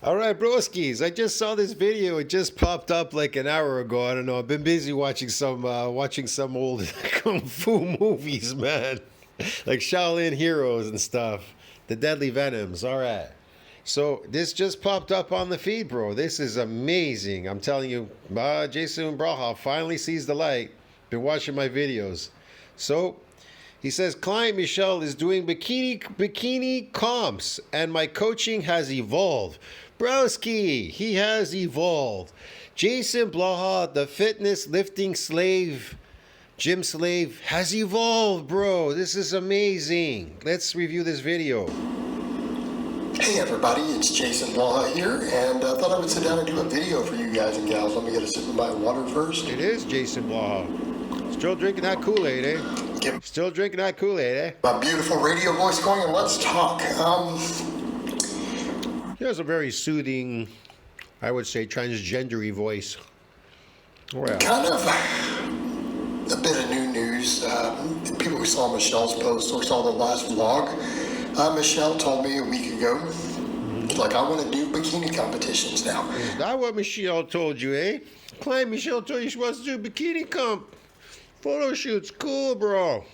All right, broskies. I just saw this video. It just popped up like an hour ago. I don't know. I've been busy watching some old kung fu movies, man, like Shaolin Heroes and stuff. The Deadly Venoms. All right. So this just popped up on the feed, bro. This is amazing. I'm telling you, JasonBlaha finally sees the light. Been watching my videos. So he says, client Michelle is doing bikini comps, and my coaching has evolved. Broski, he has evolved. Jason Blaha, the fitness lifting slave, gym slave, has evolved, bro. This is amazing. Let's review this video. Hey everybody, it's Jason Blaha here, and I thought I would sit down and do a video for you guys and gals. Let me get a sip of my water first. It is Jason Blaha. Still drinking that Kool-Aid, eh? Get Still drinking that Kool-Aid, eh? my beautiful radio voice going, and let's talk. He has a very soothing, I would say, transgendery voice. Well, Kind of a bit of new news. People who saw Michelle's post or saw the last vlog, Michelle told me a week ago, like, I want to do bikini competitions now. is that what Michelle told you, eh? Client Michelle told you she wants to do bikini comp. Photo shoots, cool, bro.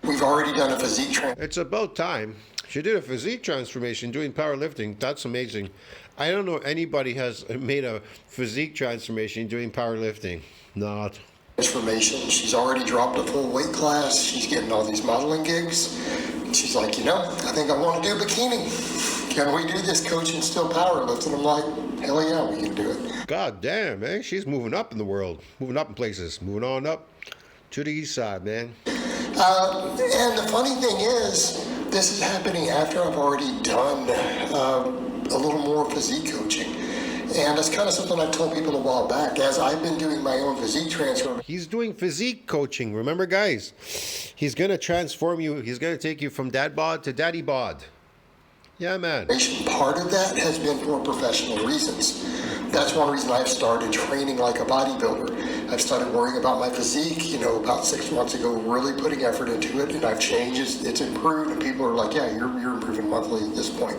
We've already done a physique It's about time. She did a physique transformation doing powerlifting. That's amazing. I don't know anybody has made a physique transformation doing powerlifting. Not. transformation. She's already dropped a full weight class. She's getting all these modeling gigs. And she's like, I think I want to do bikini. Can we do this, coach, and still powerlift? And I'm like, hell yeah, we can do it. God damn, man. She's moving up in the world. Moving up in places. Moving on up to the east side, man. And the funny thing is, this is happening after I've already done a little more physique coaching. And that's kind of something I told people a while back. As I've been doing my own physique transformation, He's doing physique coaching. Remember, guys? He's going to transform you. He's going to take you from dad bod to daddy bod. Yeah, man. part of that has been for professional reasons. That's one reason I've started training like a bodybuilder. I've started worrying about my physique, about 6 months ago, really putting effort into it, and I've changed. It's improved, and people are like, yeah, you're improving monthly at this point.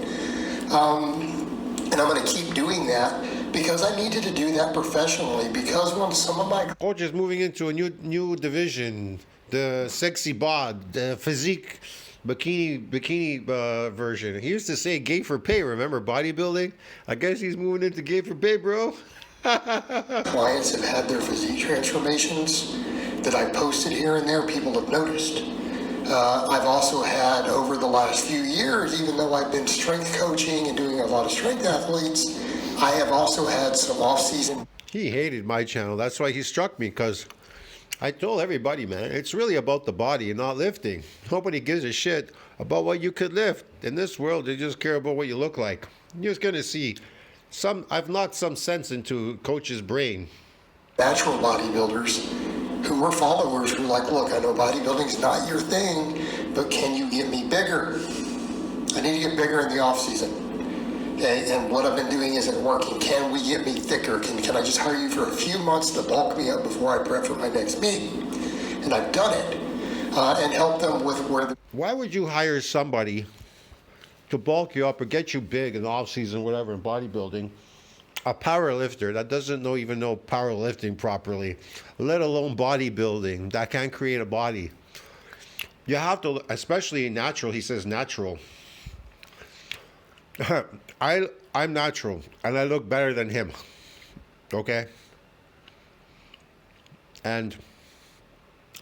And I'm going to keep doing that because I needed to do that professionally, because when some of my Coach is moving into a new division, the SEXY-BOD, the physique bikini version. He used to say gay for pay, remember bodybuilding? I guess he's moving into gay for pay, bro. clients have had their physique transformations that I posted here and there, people have noticed. I've also had, over the last few years, even though I've been strength coaching and doing a lot of strength athletes, I have also had some off-season. He hated my channel. That's why he struck me, because I told everybody, man, it's really about the body and not lifting. Nobody gives a shit about what you could lift. In this world, they just care about what you look like. You're just going to see I've knocked some sense into Coach's brain. Natural bodybuilders who were followers who were like, look, I know bodybuilding's not your thing, but can you get me bigger? I need to get bigger in the off-season. Okay, and what I've been doing isn't working. Can we get me thicker? Can I just hire you for a few months to bulk me up before I prep for my next meet? And I've done it, and help them with where the Why would you hire somebody to bulk you up or get you big in the off-season, whatever, in bodybuilding? A power lifter that doesn't even know powerlifting properly, let alone bodybuilding, that can't create a body. You have to, especially natural. He says natural. I'm natural, and I look better than him. Okay? And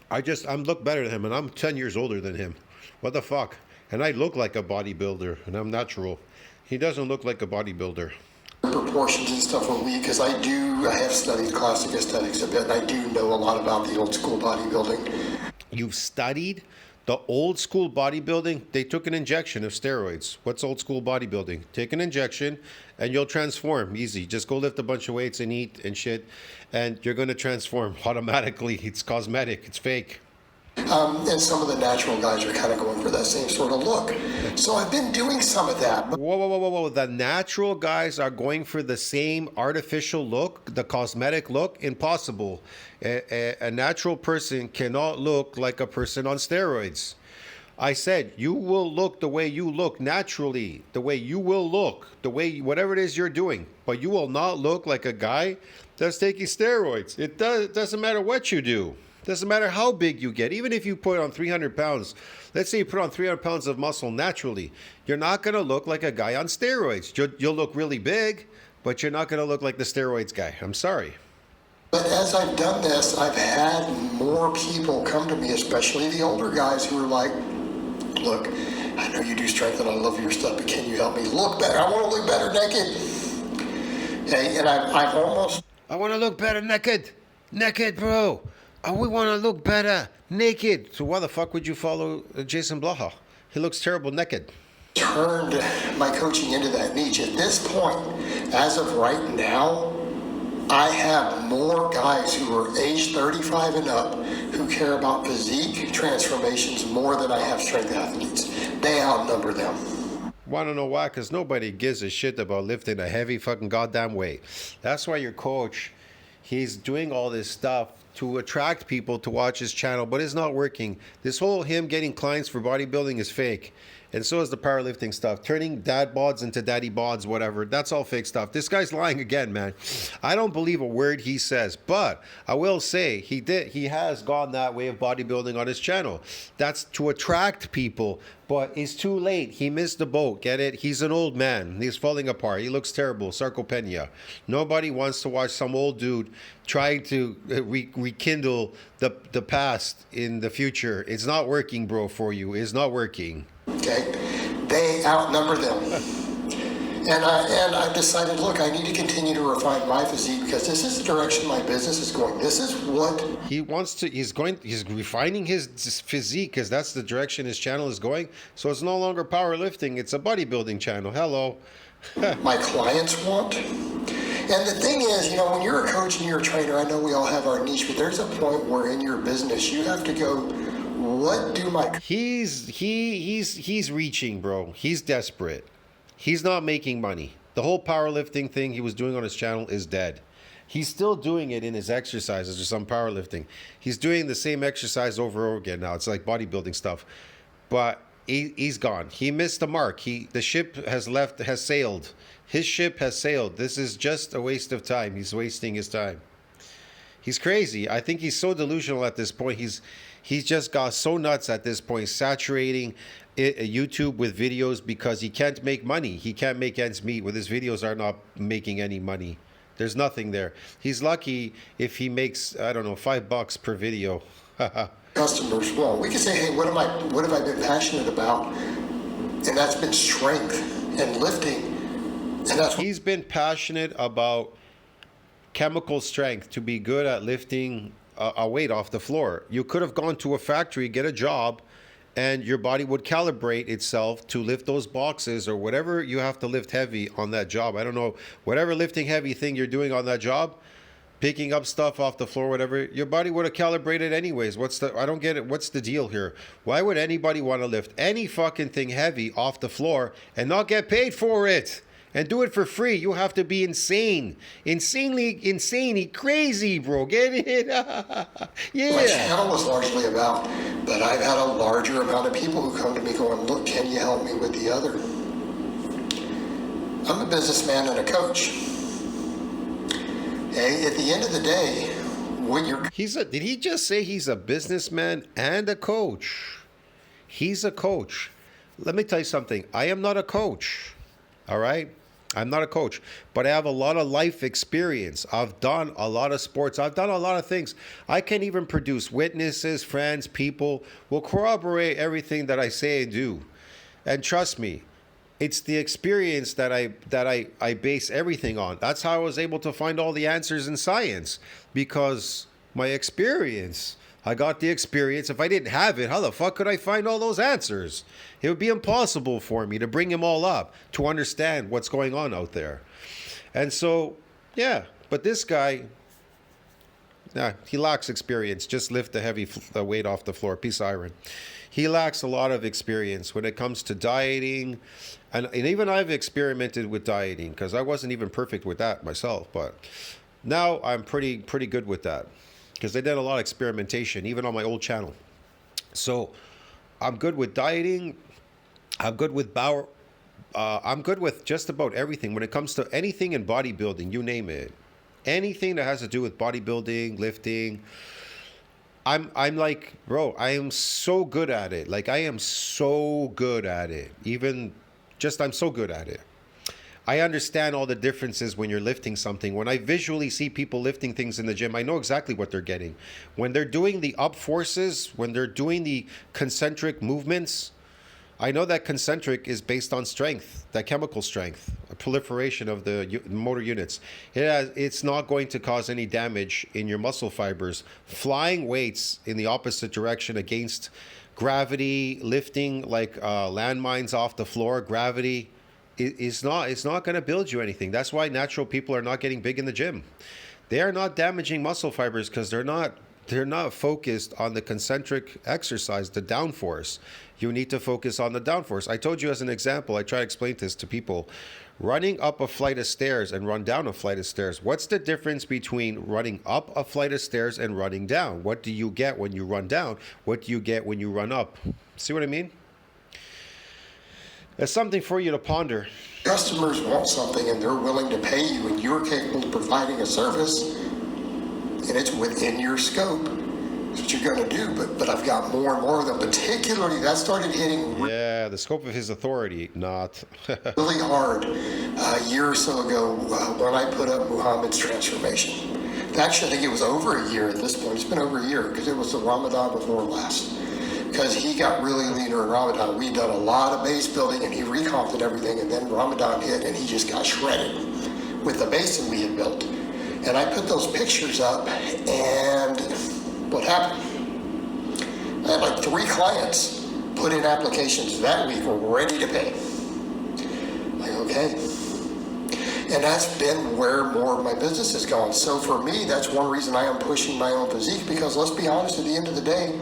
I'm look better than him, and I'm 10 years older than him. What the fuck? And I look like a bodybuilder, and I'm natural. He doesn't look like a bodybuilder. proportions and stuff with me, because I have studied classic aesthetics a bit, and I do know a lot about the old school bodybuilding. You've studied the old school bodybuilding? They took an injection of steroids. What's old school bodybuilding? Take an injection and you'll transform. Easy. Just go lift a bunch of weights and eat and shit, and you're going to transform automatically. It's cosmetic. It's fake. And some of the natural guys are kind of going for that same sort of look. So I've been doing some of that. But Whoa. The natural guys are going for the same artificial look, the cosmetic look? Impossible. A natural person cannot look like a person on steroids. I said, you will look the way you look naturally, the way you will look, the way, whatever it is you're doing. But you will not look like a guy that's taking steroids. It doesn't matter what you do. Doesn't matter how big you get. Even if you put on 300 pounds, let's say you put on 300 pounds of muscle naturally, you're not going to look like a guy on steroids. You'll look really big, but you're not going to look like the steroids guy. I'm sorry. But as I've done this, I've had more people come to me, especially the older guys who are like, look, I know you do strength and I love your stuff, but can you help me look better? I want to look better naked. Okay, and I'm almost... I want to look better naked. Naked, bro. We want to look better naked. So why the fuck would you follow Jason Blaha? He looks terrible naked. Turned my coaching into that niche. At this point, as of right now, I have more guys who are age 35 and up who care about physique transformations more than I have strength athletes. They outnumber them. Want to know why? Because nobody gives a shit about lifting a heavy fucking goddamn weight. That's why your coach, he's doing all this stuff to attract people to watch his channel, but it's not working. This whole him getting clients for bodybuilding is fake. And so is the powerlifting stuff. Turning dad bods into daddy bods, whatever. That's all fake stuff. This guy's lying again, man. I don't believe a word he says, but I will say he has gone that way of bodybuilding on his channel. That's to attract people, but it's too late. He missed the boat. Get it? He's an old man. He's falling apart. He looks terrible. Sarcopenia. Nobody wants to watch some old dude trying to rekindle the past in the future. It's not working, bro, for you. It's not working. Okay, they outnumber them, and I decided, look, I need to continue to refine my physique because this is the direction my business is going. This is what he wants to. He's refining his physique because that's the direction his channel is going. So it's no longer powerlifting; it's a bodybuilding channel. Hello, my clients want. And the thing is, you know, when you're a coach and you're a trainer, I know we all have our niche, but there's a point where in your business you have to go, what do my... He's reaching, bro. He's desperate. He's not making money. The whole powerlifting thing he was doing on his channel is dead. He's still doing it in his exercises or some powerlifting. He's doing the same exercise over and over again now. It's like bodybuilding stuff. But he's gone. He missed the mark. The ship has sailed. His ship has sailed. This is just a waste of time. He's wasting his time. He's crazy. I think he's so delusional at this point. He's just got so nuts at this point, saturating YouTube with videos because he can't make money. He can't make ends meet. With his videos are not making any money. There's nothing there. He's lucky if he makes, I don't know, $5 per video. Customers, well, we can say, hey, what have I been passionate about? And that's been strength and lifting. And that's he's been passionate about chemical strength to be good at lifting a weight off the floor. You could have gone to a factory, get a job, and your body would calibrate itself to lift those boxes or whatever you have to lift heavy on that job. I don't know, whatever lifting heavy thing you're doing on that job, picking up stuff off the floor, whatever, your body would have calibrated anyways. I don't get it. What's the deal here? Why would anybody want to lift any fucking thing heavy off the floor and not get paid for it? And do it for free. You have to be insane. Insanely crazy, bro. Get it? Yeah. My channel was largely about that I've had a larger amount of people who come to me going, look, can you help me with the other? I'm a businessman and a coach. Okay? At the end of the day, when you're... Did he just say he's a businessman and a coach? He's a coach. Let me tell you something. I am not a coach. All right? I'm not a coach, but I have a lot of life experience. I've done a lot of sports. I've done a lot of things. I can even produce witnesses, friends, people will corroborate everything that I say and do. And trust me, it's the experience that I base everything on. That's how I was able to find all the answers in science, because my experience. I got the experience. If I didn't have it, how the fuck could I find all those answers? It would be impossible for me to bring them all up to understand what's going on out there. And so, yeah, but this guy, he lacks experience. Just lift the heavy weight off the floor. Peace, iron. He lacks a lot of experience when it comes to dieting. And even I've experimented with dieting because I wasn't even perfect with that myself. But now I'm pretty good with that, because I did a lot of experimentation, even on my old channel. So I'm good with dieting. I'm good with bowel. I'm good with just about everything when it comes to anything in bodybuilding. You name it, anything that has to do with bodybuilding, lifting. I'm like, bro, I am so good at it. Like I am so good at it. Even just I'm so good at it. I understand all the differences when you're lifting something. When I visually see people lifting things in the gym, I know exactly what they're getting. When they're doing the up forces, when they're doing the concentric movements, I know that concentric is based on strength, that chemical strength, a proliferation of the motor units. It's not going to cause any damage in your muscle fibers. Flying weights in the opposite direction against gravity, lifting like landmines off the floor, gravity, it's not going to build you anything. That's why natural people are not getting big in the gym. They are not damaging muscle fibers because they're not focused on the concentric exercise, the downforce. You need to focus on the downforce. I told you as an example, I try to explain this to people. Running up a flight of stairs and run down a flight of stairs. What's the difference between running up a flight of stairs and running down? What do you get when you run down? What do you get when you run up? See what I mean? It's something for you to ponder. Customers want something and they're willing to pay you, and you're capable of providing a service, and it's within your scope. That's what you're going to do. But I've got more and more of them. Particularly, that started hitting Yeah, the scope of his authority, not. really hard a year or so ago when I put up Muhammad's transformation. Actually, I think it was over a year at this point. It's been over a year because it was the Ramadan before last. Because he got really leaner in Ramadan. We'd done a lot of base building and he recomped everything, and then Ramadan hit and he just got shredded with the basin we had built. And I put those pictures up, and what happened? I had like 3 clients put in applications that week, were ready to pay. Like, okay. And that's been where more of my business has gone. So for me, that's one reason I am pushing my own physique, because let's be honest, at the end of the day,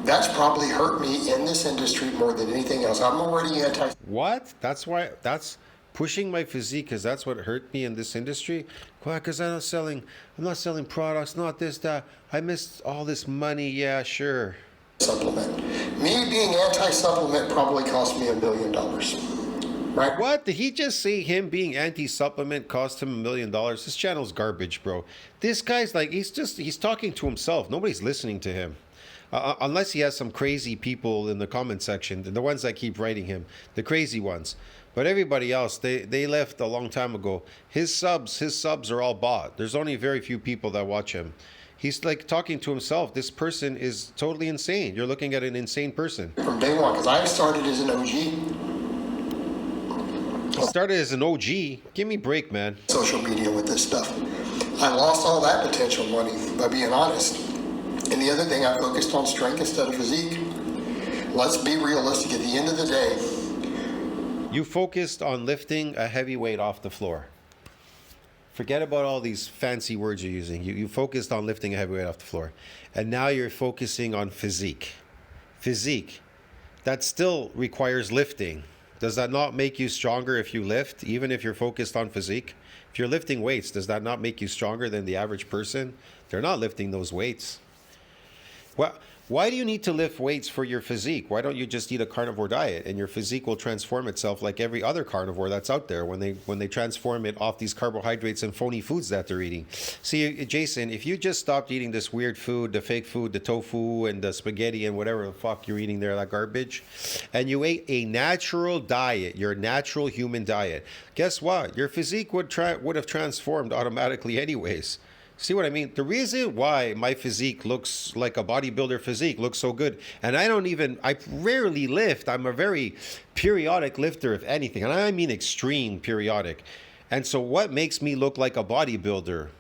that's probably hurt me in this industry more than anything else. I'm already anti. What? That's pushing my physique because that's what hurt me in this industry. Why? Because I'm not selling products, not this, that. I missed all this money. Yeah, sure. Supplement. Me being anti-supplement probably cost me $1 million. Right? What? Did he just say him being anti-supplement cost him $1 million? This channel's garbage, bro. This guy's like, he's talking to himself. Nobody's listening to him. Unless he has some crazy people in the comment section, the ones that keep writing him, the crazy ones. But everybody else, they left a long time ago. His subs are all bought. There's only very few people that watch him. He's like talking to himself. This person is totally insane. You're looking at an insane person. From day one, because I started as an OG. He started as an OG. Give me a break, man. Social media with this stuff. I lost all that potential money, by being honest. And the other thing, I focused on strength instead of physique. Let's be realistic. At the end of the day, you focused on lifting a heavy weight off the floor. Forget about all these fancy words you're using. You focused on lifting a heavy weight off the floor. And now you're focusing on physique. Physique. That still requires lifting. Does that not make you stronger if you lift, even if you're focused on physique? If you're lifting weights, does that not make you stronger than the average person? They're not lifting those weights. Well, why do you need to lift weights for your physique? Why don't you just eat a carnivore diet and your physique will transform itself like every other carnivore that's out there when they transform it off these carbohydrates and phony foods that they're eating? See, Jason, if you just stopped eating this weird food, the fake food, the tofu and the spaghetti and whatever the fuck you're eating there, that garbage, and you ate a natural diet, your natural human diet, guess what? Your physique would have transformed automatically anyways. See what I mean? The reason why my physique looks like a bodybuilder physique, looks so good, and I rarely lift. I'm a very periodic lifter, if anything, and I mean extreme periodic. And so what makes me look like a bodybuilder?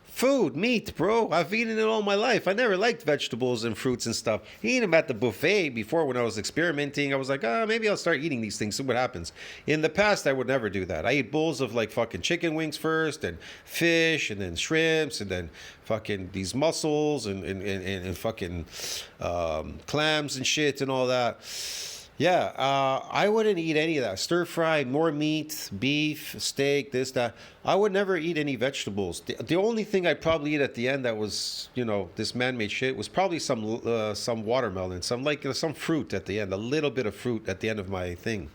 Food, meat, bro. I've eaten it all my life. I never liked vegetables and fruits and stuff. Eating them at the buffet before when I was experimenting, I was like, maybe I'll start eating these things, see what happens. In the past, I would never do that. I eat bowls of like fucking chicken wings first, and fish, and then shrimps, and then fucking these mussels, and fucking clams and shit and all that. Yeah, I wouldn't eat any of that. Stir fry, more meat, beef, steak, this, that. I would never eat any vegetables. The only thing I'd probably eat at the end that was, this man-made shit was probably some watermelon, some fruit at the end, a little bit of fruit at the end of my thing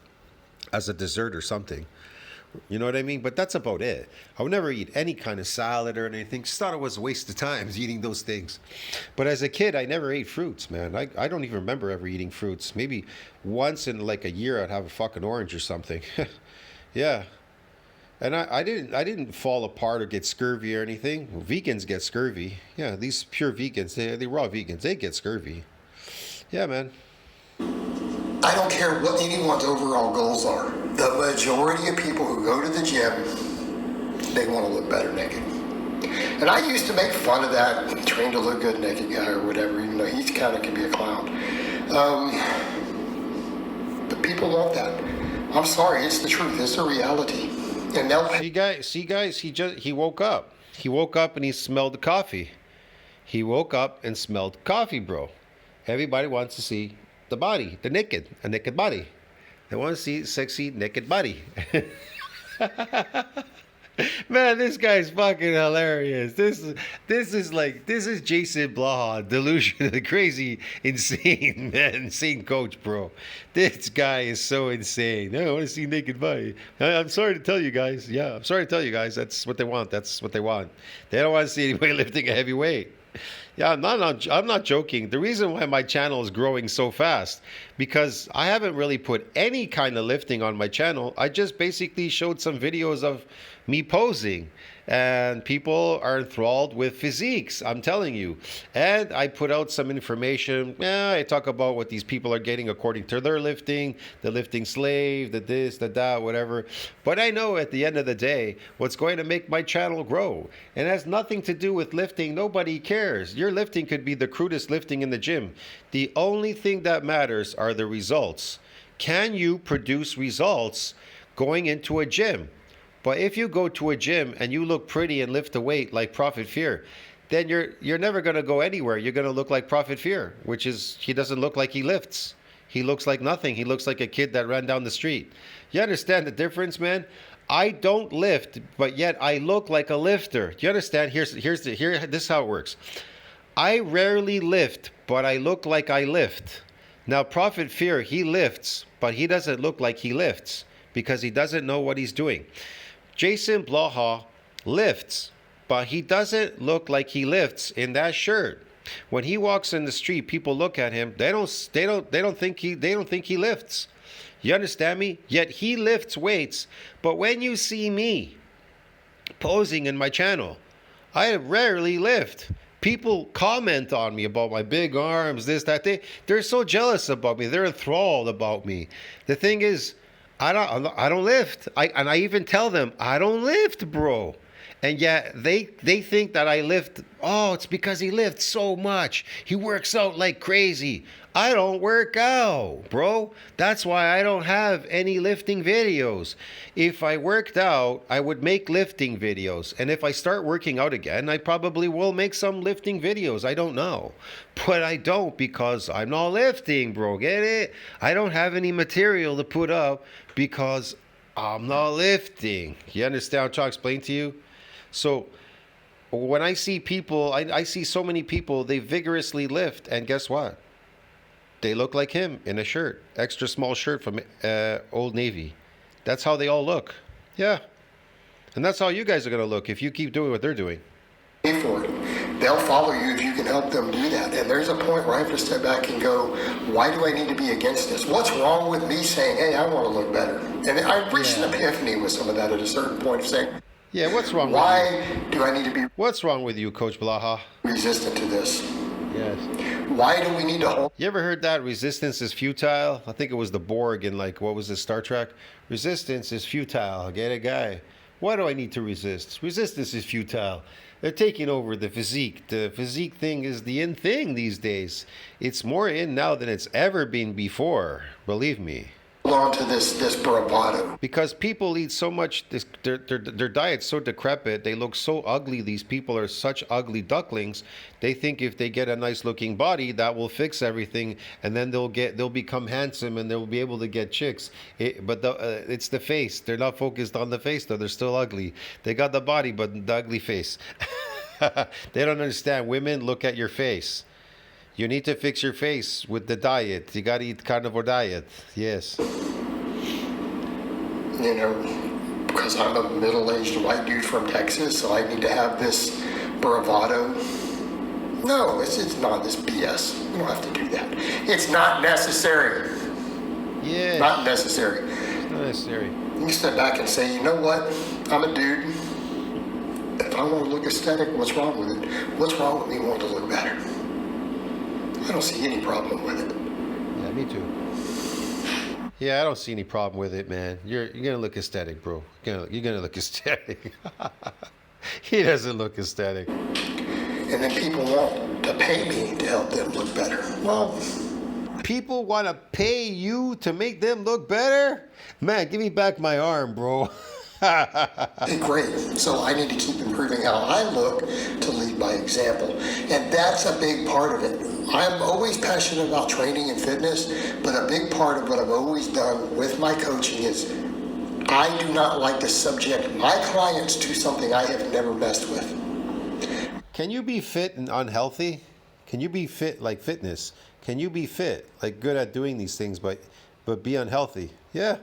as a dessert or something. You know what I mean? But that's about it. I would never eat any kind of salad or anything. Just thought it was a waste of time eating those things. But as a kid, I never ate fruits, man. I don't even remember ever eating fruits. Maybe once in like a year, I'd have a fucking orange or something. Yeah. And I didn't fall apart or get scurvy or anything. Vegans get scurvy. Yeah, these pure vegans, they raw vegans, they get scurvy. Yeah, man. I don't care what anyone's overall goals are. The majority of people who go to the gym, they want to look better naked. And I used to make fun of that, train to look good naked guy or whatever, even though he kind of can be a clown. But people love that. I'm sorry, it's the truth. It's the reality. And they'll See guys, he woke up. He woke up and he smelled the coffee. He woke up and smelled coffee, bro. Everybody wants to see the body, a naked body. They want to see sexy naked body. Man, this guy's fucking hilarious. This is JasonBlaha, delusion, crazy, insane man, insane coach, bro. This guy is so insane. I want to see naked body. I'm sorry to tell you guys. Yeah, I'm sorry to tell you guys. That's what they want. That's what they want. They don't want to see anybody lifting a heavy weight. Yeah, I'm not joking. The reason why my channel is growing so fast, because I haven't really put any kind of lifting on my channel. I just basically showed some videos of me posing, and people are enthralled with physiques, I'm telling you. And I put out some information. Yeah, I talk about what these people are getting according to their lifting, the lifting slave, the this, the that, whatever. But I know at the end of the day, what's going to make my channel grow, and it has nothing to do with lifting. Nobody cares. Your lifting could be the crudest lifting in the gym. The only thing that matters are the results. Can you produce results going into a gym? But if you go to a gym and you look pretty and lift a weight like Prophet Fear, then you're never going to go anywhere. You're going to look like Prophet Fear, which is he doesn't look like he lifts. He looks like nothing. He looks like a kid that ran down the street. You understand the difference, man? I don't lift, but yet I look like a lifter. Do you understand? This is how it works. I rarely lift, but I look like I lift. Now, Prophet Fear, he lifts, but he doesn't look like he lifts because he doesn't know what he's doing. JasonBlaha lifts, but he doesn't look like he lifts in that shirt. When he walks in the street, people look at him. They don't think he lifts. You understand me? Yet he lifts weights. But when you see me posing in my channel, I rarely lift. People comment on me about my big arms, this, that. They're so jealous about me. They're enthralled about me. The thing is, I don't lift. I even tell them I don't lift, bro. And yet they think that I lift. Oh, it's because he lifts so much. He works out like crazy. I don't work out, bro. That's why I don't have any lifting videos. If I worked out, I would make lifting videos. And if I start working out again, I probably will make some lifting videos. I don't know. But I don't because I'm not lifting, bro. Get it? I don't have any material to put up because I'm not lifting. You understand what I'm trying to explain to you? So when I see people, I see so many people, they vigorously lift, and guess what? They look like him in a shirt, extra small shirt from Old Navy. That's how they all look. Yeah. And that's how you guys are going to look if you keep doing what they're doing. Pay for it. They'll follow you if you can help them do that. And there's a point where I have to step back and go, why do I need to be against this? What's wrong with me saying, hey, I want to look better? And I reached an epiphany with some of that at a certain point of saying, yeah, what's wrong why with you? Do I need to be What's wrong with you, Coach Blaha? resistant to this? Yes. Why do we need to hold? You ever heard that resistance is futile? I think it was the Borg in what was it, Star Trek? Resistance is futile. Get a guy. Why do I need to resist? Resistance is futile. They're taking over the physique. The physique thing is the in thing these days. It's more in now than it's ever been before. Believe me. on to this bravado. Because people eat so much, their diet's so decrepit, they look so ugly. These people are such ugly ducklings. They think if they get a nice looking body, that will fix everything, and then they'll become handsome and they'll be able to get chicks. It's the face. They're not focused on the face though. They're still ugly. They got the body, but the ugly face. They don't understand. Women, look at your face. You need to fix your face with the diet. You gotta eat carnivore diet. Yes. You know, because I'm a middle-aged white dude from Texas, so I need to have this bravado. No, it's not this BS. You don't have to do that. It's not necessary. Yeah. Not necessary. It's not necessary. You can step back and say, you know what? I'm a dude. If I want to look aesthetic, what's wrong with it? What's wrong with me wanting to look better? I don't see any problem with it. Yeah, me too. Yeah, I don't see any problem with it, man. You're gonna look aesthetic, bro. You're gonna look aesthetic. He doesn't look aesthetic. And then people want to pay me to help them look better. Well, people want to pay you to make them look better? Man, give me back my arm, bro. great. So I need to keep improving how I look to lead by example. And that's a big part of it. I'm always passionate about training and fitness, but a big part of what I've always done with my coaching is I do not like to subject my clients to something I have never messed with. Can you be fit and unhealthy? Can you be fit like fitness? Can you be fit, like good at doing these things, but be unhealthy? Yeah.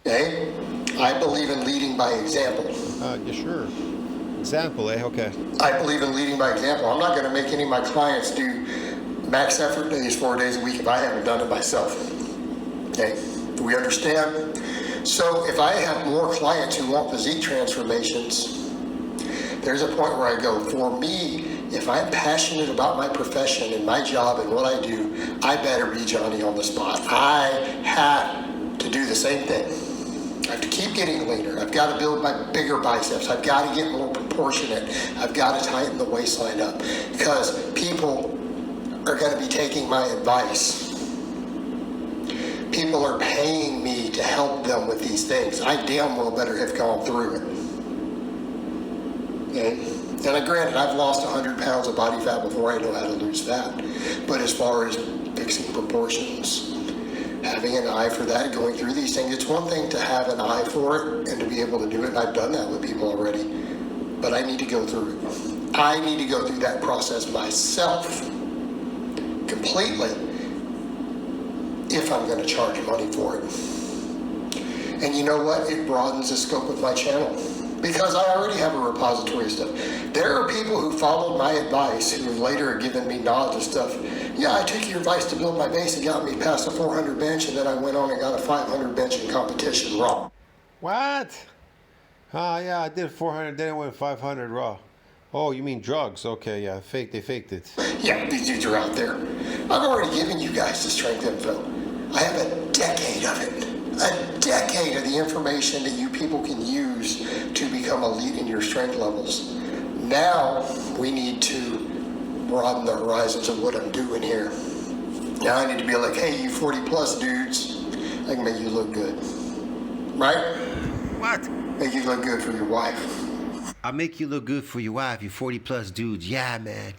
Okay? I believe in leading by example. Yeah, sure. Example, Okay. I believe in leading by example. I'm not going to make any of my clients do max effort days 4 days a week if I haven't done it myself. Okay? Do we understand? So if I have more clients who want physique transformations, there's a point where I go, for me, if I'm passionate about my profession and my job and what I do, I better be Johnny on the spot. I have to do the same thing. I have to keep getting leaner. I've got to build my bigger biceps. I've got to get more proportionate. I've got to tighten the waistline up because people are going to be taking my advice. People are paying me to help them with these things. I damn well better have gone through it. Okay? And granted, I've lost 100 pounds of body fat before I know how to lose fat. But as far as fixing proportions, having an eye for that, going through these things, it's one thing to have an eye for it and to be able to do it. And I've done that with people already. But I need to go through it. I need to go through that process myself completely if I'm going to charge money for it. And you know what? It broadens the scope of my channel. Because I already have a repository of stuff. There are people who followed my advice who later have given me knowledge and stuff. Yeah, I took your advice to build my base and got me past a 400 bench, and then I went on and got a 500 bench in competition raw. What? Oh, yeah, I did 400, then I went 500 raw. Oh, you mean drugs? Okay, yeah, they faked it. Yeah, these dudes are out there. I've already given you guys the strength info. I have a decade of it. A decade of the information that you people can use to become elite in your strength levels. Now we need to broaden the horizons of what I'm doing here. Now I need to be like, hey, you 40 plus dudes, I can make you look good. Right? What? Make you look good for your wife. I'll make you look good for your wife, you 40 plus dudes. Yeah, man.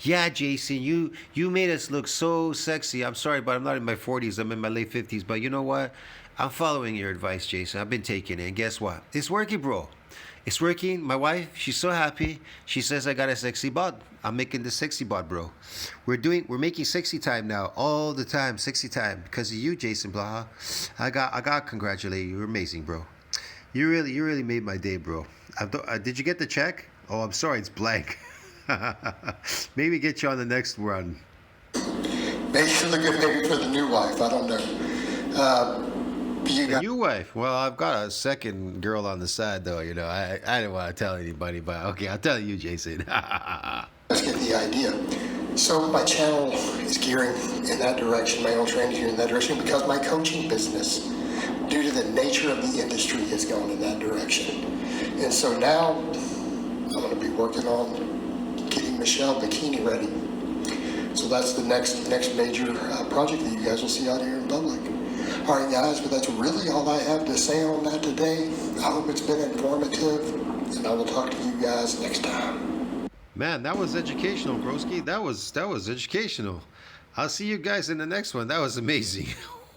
Yeah, Jason, you made us look so sexy. I'm sorry, but I'm not in my 40s. I'm in my late 50s. But you know what? I'm following your advice, Jason. I've been taking it. And guess what? It's working, bro. It's working. My wife, she's so happy. She says I got a sexy bod. I'm making the sexy bod, bro. We're making sexy time now. All the time, sexy time. Because of you, Jason Blaha. I got to congratulate you. You're amazing, bro. You really made my day, bro. Did you get the check? Oh, I'm sorry. It's blank. Maybe get you on the next run. Maybe look at maybe for the new wife. I don't know. New wife? Well, I've got a second girl on the side, though. You know, I didn't want to tell anybody, but okay, I'll tell you, Jason. Let's get the idea. So my channel is gearing in that direction. My own training is gearing in that direction because my coaching business, due to the nature of the industry, has gone in that direction. And so now I'm going to be working on getting Michelle bikini ready. So that's the next major project that you guys will see out here in public. All right, guys, but that's really all I have to say on that today. I hope it's been informative, and I will talk to you guys next time. Man, that was educational, broski. That was educational. I'll see you guys in the next one. That was amazing.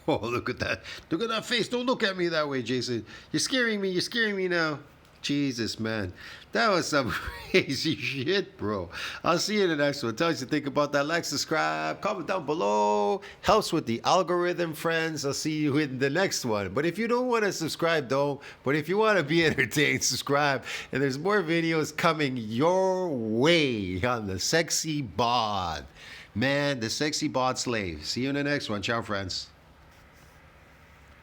Oh, look at that. Look at that face. Don't look at me that way, Jason. You're scaring me. You're scaring me now. Jesus, man. That was some crazy shit, bro. I'll see you in the next one. Tell us what you think about that. Like, subscribe, comment down below. Helps with the algorithm, friends. I'll see you in the next one. But if you don't want to subscribe, don't. But if you want to be entertained, subscribe. And there's more videos coming your way on the Sexy Bod. Man, the Sexy Bod slave. See you in the next one. Ciao, friends.